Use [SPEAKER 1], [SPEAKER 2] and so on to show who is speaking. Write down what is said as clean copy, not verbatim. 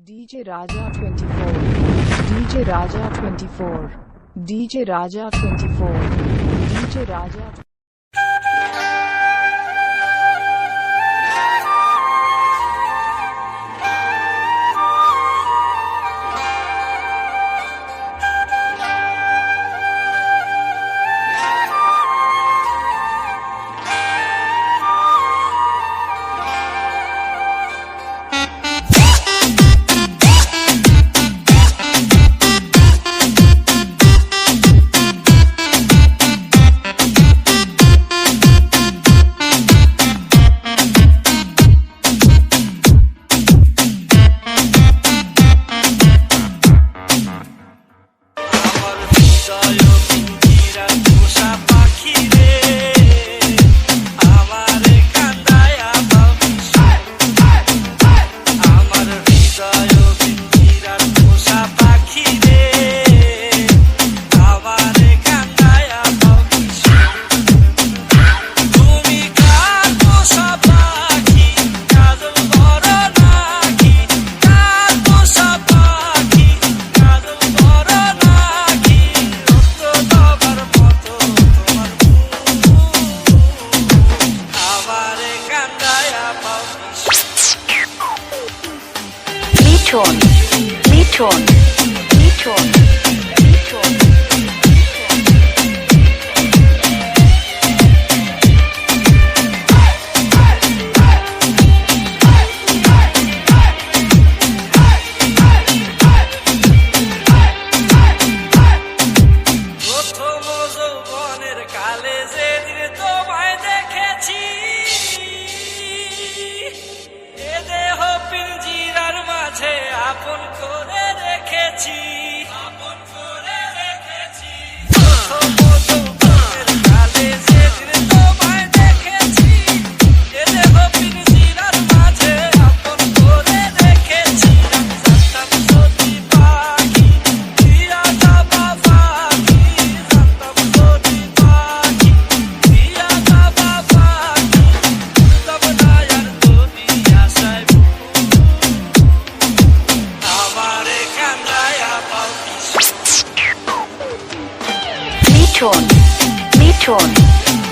[SPEAKER 1] DJ Raja 24, DJ Raja 24, DJ Raja 24, DJ Raja. Metron.
[SPEAKER 2] আপন করে রেখেছি কালে যেদিন তোমায় দেখেছি এ দেহ পিঞ্জিরার মাঝে আপন করে রেখেছি জানতাম যদি পাখি দিয়া যাবা পাখি জানতাম যদি পাখি দিয়া যাবা পাখি তব না আর তুমি আশায়
[SPEAKER 3] Metron.